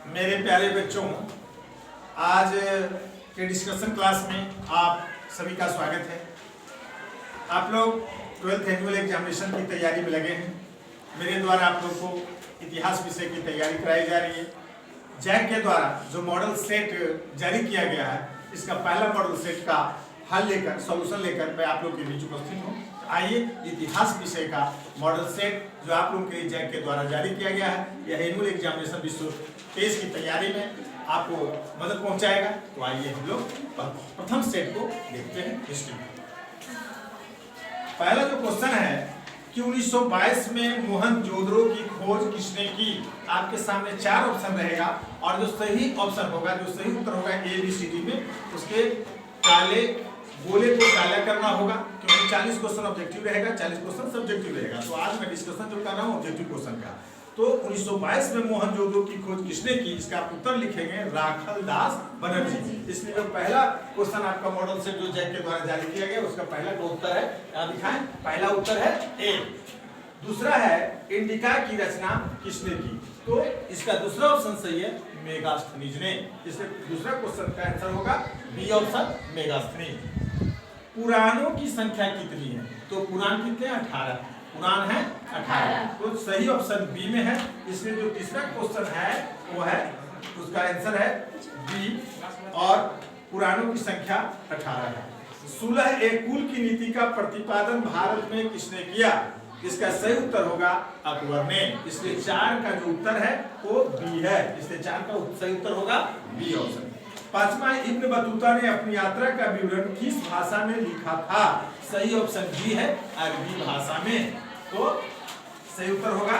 मेरे प्यारे बच्चों, आज के डिस्कशन क्लास में आप सभी का स्वागत है। आप लोग 12th एनुअल एग्जामिनेशन की तैयारी में लगे हैं। मेरे द्वारा आप लोग को इतिहास विषय की तैयारी कराई जा रही है। जैक के द्वारा जो मॉडल सेट जारी किया गया है, इसका पहला मॉडल सेट का हल लेकर, सॉल्यूशन लेकर मैं आप लोग के बीच उपस्थित हूँ। आइए इतिहास विषय का मॉडल सेट जो आप लोग के जैक के द्वारा जारी किया गया है, यह एनुअल एग्जामिनेशन विश्व टेस्ट की तैयारी में आपको मदद पहुंचाएगा। तो आइए हम लोग प्रथम सेट को देखते हैं। हिस्ट्री पहला जो क्वेश्चन है कि 1922 में मोहनजोदड़ो की खोज किसने की। आपके सामने 4 ऑप्शन रहेगा और जो सही ऑप्शन होगा, जो सही उत्तर होगा ABCD में, उसके काले गोले को काला करना होगा, क्योंकि 40 क्वेश्चन ऑब्जेक्टिव रहेगा, 40 क्वेश्चन सब्जेक्टिव रहेगा। तो आज मैं डिस्कशन जो कर रहा हूँ ऑब्जेक्टिव क्वेश्चन का। तो 1922 में मोहनजोदड़ो की खोज किसने की, इसका उत्तर लिखेंगे राखलदास बनर्जी। इसलिए जो पहला क्वेश्चन आपका मॉडल सेट जो जैक के द्वारा जारी किया गया, उसका पहला जो उत्तर है, यहाँ दिखाएं, पहला उत्तर है A। दूसरा है इंडिका की रचना किसने की, तो इसका दूसरा ऑप्शन सही है, मेगास्थनीज ने। इसलिए दूसरा क्वेश्चन का आंसर होगा बी ऑप्शन, मेगास्थनीज। पुराणों की संख्या कितनी है, तो पुराण कितने 18 पुराण है 18, तो सही ऑप्शन बी में है। इसलिए जो तीसरा क्वेश्चन है वो है, उसका आंसर है बी, और पुराणों की संख्या 18 है। सुलह ए कुल की नीति का प्रतिपादन भारत में किसने किया, इसका सही उत्तर होगा अकबर ने। इसलिए 4 का जो उत्तर है वो बी है। इसलिए 4 का सही उत्तर होगा बी ऑप्शन। पांचवा, इब्न बतूता ने अपनी यात्रा का विवरण किस भाषा में लिखा था, सही ऑप्शन बी है, अरबी भाषा में। तो सही उत्तर होगा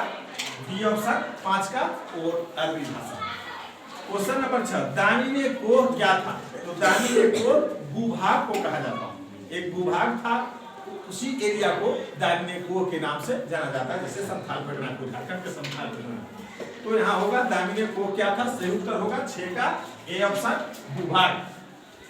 बी ऑप्शन 5 का, और अरबी भाषा। क्वेश्चन नंबर 6, दामिनी कोह क्या था, तो दामिनी कोह भूभाग को कहा जाता है। एक भूभाग था, उसी एरिया को दामिनी कोह के नाम से जाना जाता है, जैसे संथाल पटना को, झारखंड के संथाल पटना। तो यहाँ होगा दामिनी कोह क्या था, सही उत्तर होगा 6 का ए ऑप्शन, भूभाग।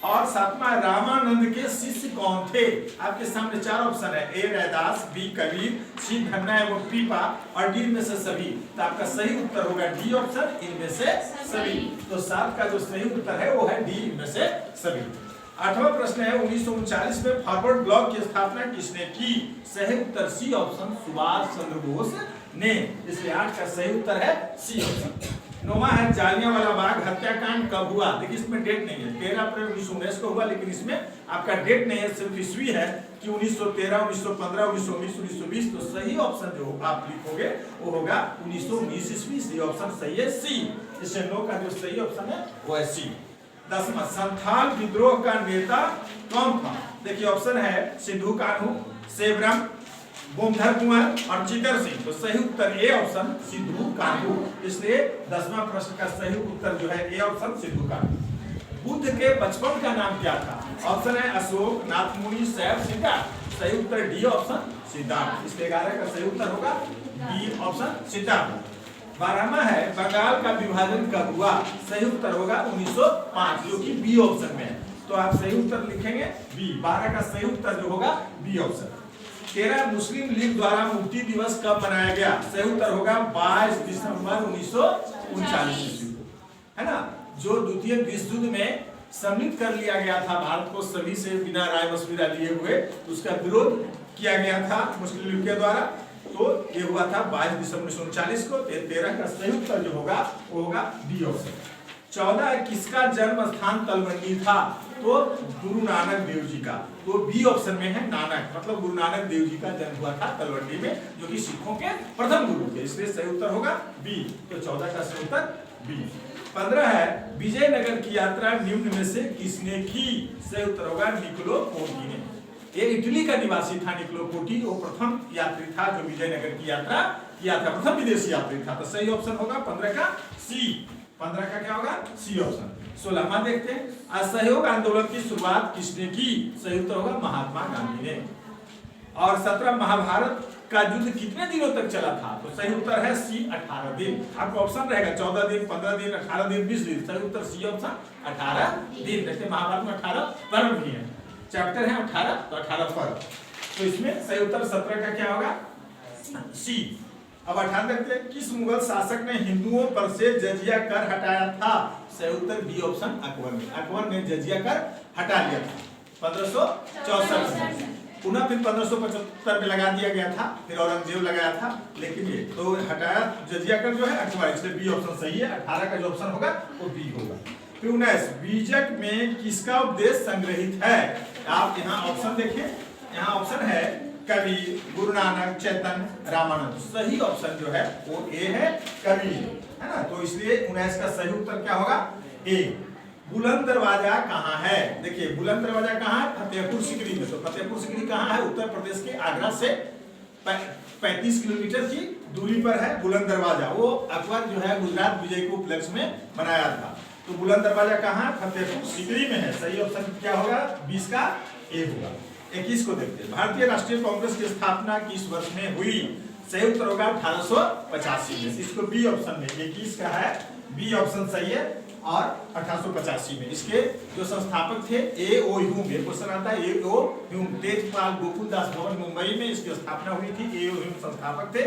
और 7वां, रामानंद के शिष्य कौन थे। आपके सामने 4 ऑप्शन है, ए रैदास, बी कबीर, सी धन्ना एवं पीपा, और डी में से सभी। तो आपका सही उत्तर होगा डी ऑप्शन, इनमें से सभी। तो 7 का जो सही उत्तर है वो है डी, इनमें से सभी। 8वां प्रश्न है, 1939 में फॉरवर्ड ब्लॉक की स्थापना किसने की, सही उत्तर सी ऑप्शन, सुभाष चंद्र बोस ने। इसलिए 8 का सही उत्तर है सी ऑप्शन। 9वां है, जालियांवाला बाग हत्याकांड कब हुआ। देखिए इसमें डेट नहीं है, 13 अप्रैल 1919 को हुआ, लेकिन इसमें आपका डेट नहीं है, सिर्फ ईस्वी है कि 1913, 1915, 1919, 1920। तो सही ऑप्शन जो आप लिखोगे वो होगा 1919 ईस्वी। इसलिए ऑप्शन सही है सी। इससे 9 का जो सही ऑप्शन है वो है सी। 10वां, संथाल विद्रोह का नेता कौन था। देखिए ऑप्शन है सिद्धू कान्हू, सेबरम, बोमधर कुंवर और चितर सिंह। तो सही उत्तर ए ऑप्शन, सिद्धू कान्हू। इसलिए 10वां प्रश्न का सही उत्तर जो है ए ऑप्शन, सिद्धू कान्हू। बुद्ध के बचपन का नाम क्या था, ऑप्शन है अशोक, नाथमुनि, शैव, सिद्धार्थ। सही उत्तर डी ऑप्शन, सिद्धार्थ। इसलिए 11 का सही उत्तर होगा बी ऑप्शन, सिद्धार्थ। 12वां है, बंगाल का विभाजन कब हुआ, सही उत्तर होगा 1905, जो कि बी ऑप्शन में है। तो आप सही उत्तर लिखेंगे बी। 12 का सही उत्तर जो होगा बी ऑप्शन। 13, मुस्लिम लीग द्वारा मुक्ति दिवस कब मनाया गया, सही उत्तर होगा 22 दिसंबर 1939 ईस्वी को, है ना। जो द्वितीय विश्व युद्ध में सम्मिलित कर लिया गया था भारत को, सभी से बिना राय मशविरा लिए हुए, उसका विरोध किया गया था मुस्लिम लीग के द्वारा। तो ये हुआ था 22 दिसंबर 1939 को। 13 का सही उत्तर जो होगा वो होगा बी ऑप्शन। 14, किसका जन्म स्थान तलवंडी था, तो गुरु नानक देव जी का। तो बी ऑप्शन में है नानक, मतलब गुरु नानक देव जी का जन्म हुआ था तलवंडी में, जो कि सिखों के प्रथम गुरु थे। इसलिए सही उत्तर होगा बी। तो 14 का सही उत्तर बी। 15 है, विजयनगर की यात्रा निम्न में से किसने की, सही उत्तर होगा निकोलो कोटी ने। ये इटली का निवासी था निकोलो कोटी, वो प्रथम यात्री था जो विजयनगर की यात्रा किया था, प्रथम विदेशी यात्री था। तो सही ऑप्शन होगा 15 का सी। 15 का क्या होगा, सी ऑप्शन। 16वां देखते हैं, असहयोग आंदोलन की शुरुआत किसने की, सही उत्तर होगा महात्मा गांधी ने। और 17, महाभारत का युद्ध कितने दिनों तक चला था, तो सही उत्तर है सी 18 दिन। आपका ऑप्शन रहेगा 14 दिन, 15 दिन, 18 दिन, 20 दिन। सही उत्तर सी ऑप्शन 18 दिन। जैसे महाभारत में 18 पर्व भी है, चैप्टर है 18, तो 18 पर्व। तो इसमें सही उत्तर 17 का क्या होगा, सी। अब 18 देखते हैं, किस मुगल शासक ने हिंदुओं पर से जजिया कर हटाया था? सही उत्तर बी ऑप्शन अकबर ने। अकबर ने जजिया कर हटा लिया था 1564 में। पुनः फिर 1575 में लगा दिया गया था, फिर औरंगजेब लगाया था, लेकिन ये तो हटाया जजिया कर जो है अकबर, इसलिए बी ऑप्शन सही है। 18 का जो ऑप्शन होगा वो बी होगा। फिर 19, बीजक में किसका उपदेश संग्रहित है? आप यहाँ ऑप्शन देखिए, यहाँ ऑप्शन है कबीर, गुरु नानक, चैतन्य, रामानंद। सही ऑप्शन जो है वो ए है, कबीर, है ना। तो इसलिए 19 का सही उत्तर क्या होगा? ए। बुलंद दरवाजा कहाँ है? देखिए बुलंद दरवाजा कहाँ है? फतेहपुर सिकरी में। तो फतेहपुर सिकरी कहाँ है? उत्तर प्रदेश के आगरा से 35 किलोमीटर की दूरी पर है बुलंद दरवाजा। वो अकबर जो है गुजरात विजय के उपलक्ष्य में बनाया था। तो बुलंद दरवाजा कहाँ है? फतेहपुर सिकरी में है। सही ऑप्शन क्या होगा? 20 का ए होगा। 21 को देखते हैं, भारतीय राष्ट्रीय कांग्रेस की स्थापना किस वर्ष में हुई? सही उत्तर होगा 1885 में। इसको बी ऑप्शन में, 21 का है बी ऑप्शन सही है, और 1885 में। इसके जो संस्थापक थे ए ओ ह्यूम, ये क्वेश्चन आता है, ए ओ ह्यूम, तेजपाल गोकुलदास भवन मुंबई में इसकी स्थापना हुई थी। ए ओ ह्यूम संस्थापक थे।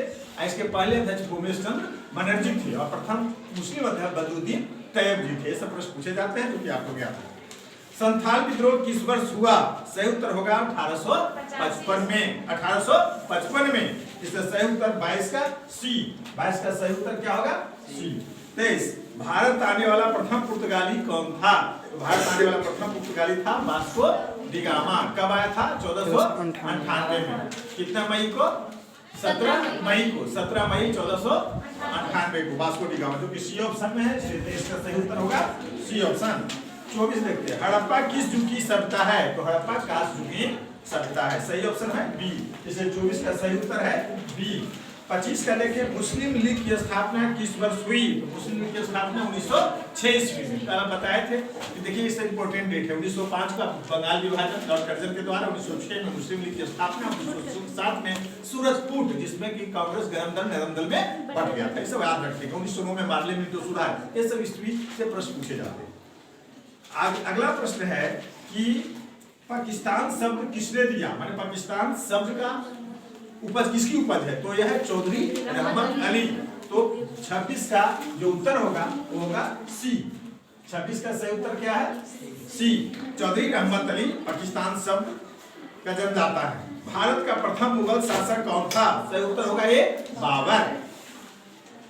इसके पहले अध्यक्ष भूमेश चंद्र बनर्जी थे, और प्रथम मुस्लिम अध्यक्ष बदरुद्दीन तैयब जी थे। सब प्रश्न पूछे जाते हैं, जो कि आपको ज्ञात है। संथाल विद्रोह किस वर्ष हुआ? सही उत्तर होगा 1855 में। 1855 में। इसका सही उत्तर 22 का सी। 22 का सही उत्तर क्या होगा? सी। 23, भारत आने वाला प्रथम पुर्तगाली कौन था? भारत आने वाला प्रथम पुर्तगाली था वास्को डी गामा। कब आया था? 1498 में। कितना मई को? 17 मई को। 17 मई 1498 को वास्को डी गामा, जो कि सी ऑप्शन में है। इसका सही उत्तर होगा सी ऑप्शन। 24 देखते हैं, हड़प्पा किस युग की सभ्यता है? तो हड़प्पा कांस्य युग की सभ्यता है। सही ऑप्शन है बी। इसलिए 24 का सही उत्तर है बी। 25 का लेके, मुस्लिम लीग की स्थापना किस वर्ष हुई? तो मुस्लिम लीग की स्थापना 1906 ईस्वी में। कल बताए थे कि देखिए इससे इंपॉर्टेंट डेट है 1905 का बंगाल विभाजन लॉर्ड कर्जन के द्वारा, 1906 में मुस्लिम लीग की स्थापना, 1907 में सूरजकूट, जिसमें कि कांग्रेस गरम दल नरम दल में बट गया था। ये सब याद रखिएगा। 1909 में पार्लियामेंट सुधार, ये सब ईस्वी से प्रश्न पूछे जाते हैं। अगला प्रश्न है कि पाकिस्तान शब्द किसने दिया? माने पाकिस्तान शब्द का उपज किसकी उपज है? तो यह है चौधरी रहमत अली। तो 26 का जो उत्तर होगा वो होगा सी। 26 का सही उत्तर क्या है? सी। चौधरी रहमत अली पाकिस्तान शब्द का जन्मदाता है। भारत का प्रथम मुगल शासक कौन था? सही उत्तर होगा ए, बाबर।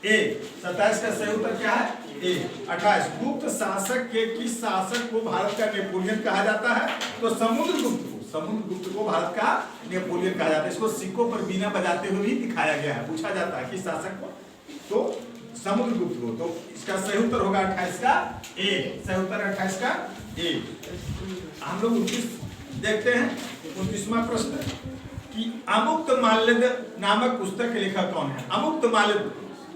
ए। 27 का सही उत्तर क्या है? ए। 28, गुप्त शासक के किस शासक को भारत का नेपोलियन कहा जाता है? तो समुद्रगुप्त को। समुद्रगुप्त को भारत का नेपोलियन कहा जाता है। इसको सिक्कों पर बीना बजाते हुए भी दिखाया गया है। पूछा जाता है किस शासक को? तो समुद्रगुप्त को। तो इसका सही उत्तर होगा 28 का ए। सही उत्तर 28 का ए। हम लोग 29 देखते हैं। 29वां प्रश्न कि अमुक्त माल्यद नामक पुस्तक के लेखक कौन है? अमुक्त माल्यद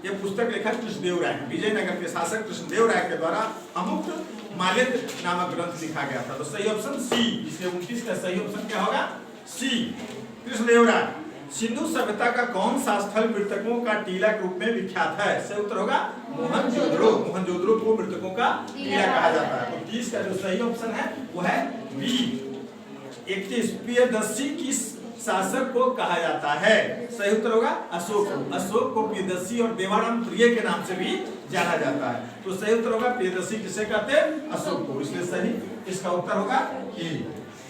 ये पुस्तक लेखक कृष्णदेव राय, विजयनगर के शासक कृष्णदेव राय के द्वारा अमुक्त माल्यद नामक ग्रंथ लिखा गया था। तो सही ऑप्शन सी। इसलिए 29 का सही ऑप्शन क्या होगा? सी, कृष्णदेव राय। सिंधु सभ्यता का कौन सा स्थल मृतकों का टीला के रूप में विख्यात है? सही उत्तर होगा मोहनजोदड़ो। मोहनजोदड़ो को मृतकों का टीला कहा जाता है। तो 30 का जो सही ऑप्शन है वो है बी। 31, प्रियदर्शी किस शासक को कहा जाता है? सही उत्तर होगा अशोक। अशोक को प्रियदर्शी और देवानंद प्रिय के नाम से भी जाना जाता है। तो सही उत्तर होगा प्रियदर्शी किसे कहते हैं? अशोक को। इसलिए सही इसका उत्तर होगा ए।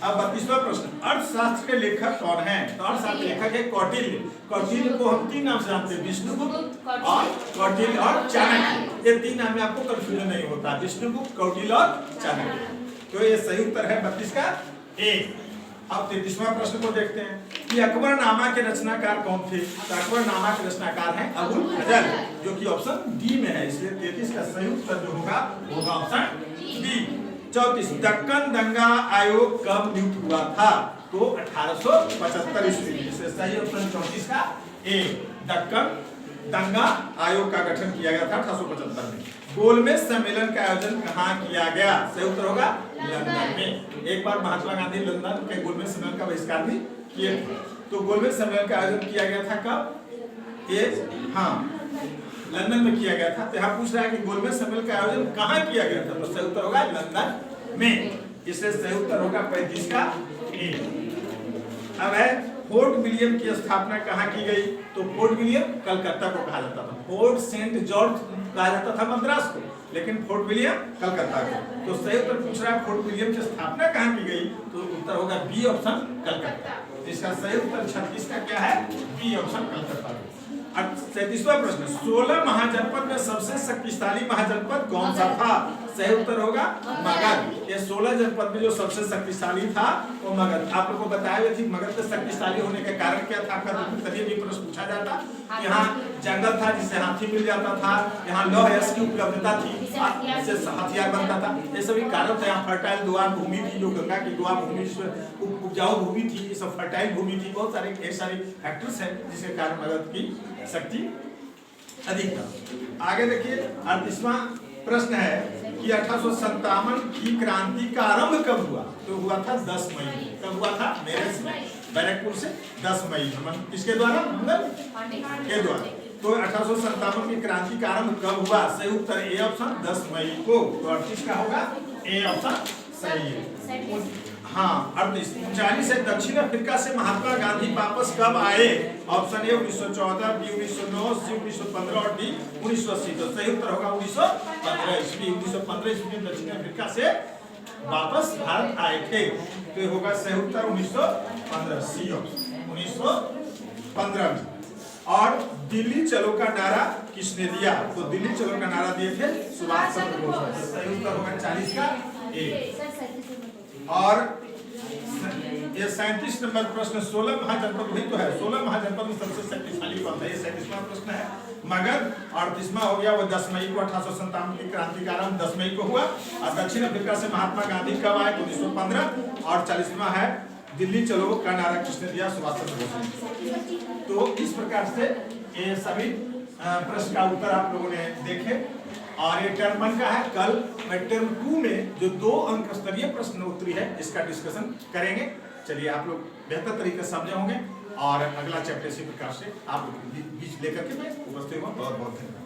अब 32वां प्रश्न, अर्थशास्त्र के लेखक कौन है? तो अर्थशास्त्र के लेखक है कौटिल्य। कौटिल्य को हम 3 नाम से जानते हैं, विष्णुगुप्त और कौटिल्य और चाणक्य। ये 3 नाम में आपको कंफ्यूजन नहीं होता, विष्णुगुप्त, कौटिल्य और चाणक्य। तो ये सही उत्तर है 32 का ए। अब 33वां प्रश्न को देखते हैं कि अकबरनामा के रचनाकार कौन थे? तो अकबरनामा के रचनाकार हैं अबुल फजल, जो कि ऑप्शन डी में है। इसलिए 33 का सही उत्तर जो होगा वो होगा ऑप्शन डी। 34, दक्कन दंगा आयोग कब नियुक्त हुआ था? तो 1875 ईस्वी में। इसलिए सही ऑप्शन 34 का ए। दक्कन दंगा आयोग का गठन किया गया था 1875 में। गोलमेज सम्मेलन का आयोजन कहाँ किया गया? सही उत्तर होगा लंदन में। एक बार महात्मा गांधी लंदन के गोलमेज सम्मेलन का बहिष्कार भी किए थे। तो गोलमेज सम्मेलन का आयोजन किया गया था कब? लंदन में किया गया था। तो यहाँ पूछ रहा है कि गोलमेज सम्मेलन का आयोजन कहाँ किया गया था? तो सही उत्तर होगा लंदन में। इससे सही उत्तर होगा 35 का ए। अब है फोर्ट विलियम की स्थापना कहाँ की गई? तो फोर्ट विलियम कलकत्ता को कहा जाता था, फोर्ट सेंट जॉर्ज कहा जाता था मद्रास को, लेकिन फोर्ट विलियम कलकत्ता को। तो सही उत्तर पूछ रहा है फोर्ट विलियम की स्थापना कहाँ की गई? तो उत्तर होगा बी ऑप्शन कलकत्ता। इसका सही उत्तर 36 का क्या है? B option Calcutta. 37वां प्रश्न, 16 महाजनपद में सबसे शक्तिशाली महाजनपद कौन सा था? सही उत्तर होगा मगध। ये 16 जनपद में जो सबसे शक्तिशाली था वो मगध। आप लोगों को बताया हुआ थी मगध से शक्तिशाली होने का कारण क्या था? आपका कभी भी प्रश्न पूछा जाता। यहाँ जंगल था जिससे हाथी मिल जाता था, यहाँ लौह यश की उपलब्धता थी जिससे हथियार बनता था, ये सभी कारण थे। यहाँ फर्टाइल दुआर भूमि थी, जो गंगा की दुआर भूमि उपजाऊ भूमि थी, ये सब फर्टाइल भूमि थी, बहुत सारे ढेर सारे फैक्टर्स हैं जिसके कारण मगध की शक्ति अधिक था। आगे देखिए 38वां प्रश्न है कि 1857 की क्रांति का आरंभ कब हुआ? तो हुआ था 10 मई। कब हुआ था? मेरठ में, बैरकपुर से 10 मई। किसके द्वारा? के द्वारा। तो 1857 की क्रांति का आरंभ कब हुआ? सही उत्तर ए ऑप्शन 10 मई को। तो 38 का होगा ए ऑप्शन सही है। हाँ 38 है दक्षिण अफ्रीका से महात्मा गांधी वापस कब आए? ऑप्शन ए 1914, बी 1909, सी 1915 और डी 1980। तो सही उत्तर होगा 1915 ईस्वी। 1915 ईस्वी में दक्षिण अफ्रीका से वापस भारत आए थे, तो ये होगा सही उत्तर 1915 सी ऑप्शन 1915 में। और दिल्ली चलो का नारा किसने दिया? तो दिल्ली चलो का नारा दिए थे सुभाष चंद्र बोस। सही उत्तर होगा 40 का ए। और ये 37 नंबर प्रश्न, 16 महाजनपद वही तो है, 16 महाजनपद में सबसे शक्तिशाली कौन था? ये 37वां प्रश्न है। मगध। 38वां हो गया वो 10 मई को, 1857 की क्रांति का आरंभ 10 मई को हुआ। और दक्षिण अफ्रीका से महात्मा गांधी कब आए? 1915। और 40वां है दिल्ली चलो का नारा किसने दिया? सुभाष चंद्र बोस। तो इस प्रकार से ये सभी प्रश्न का उत्तर आप लोगों ने देखे। और ये टर्म 1 का है। कल मैं टर्म 2 में जो 2 अंक स्तरीय प्रश्न उत्तरी है इसका डिस्कशन करेंगे। चलिए आप लोग बेहतर तरीके से समझे होंगे और अगला चैप्टर इसी प्रकार से आप लोग बीच लेकर के मैं उपस्थित हुआ। बहुत बहुत धन्यवाद।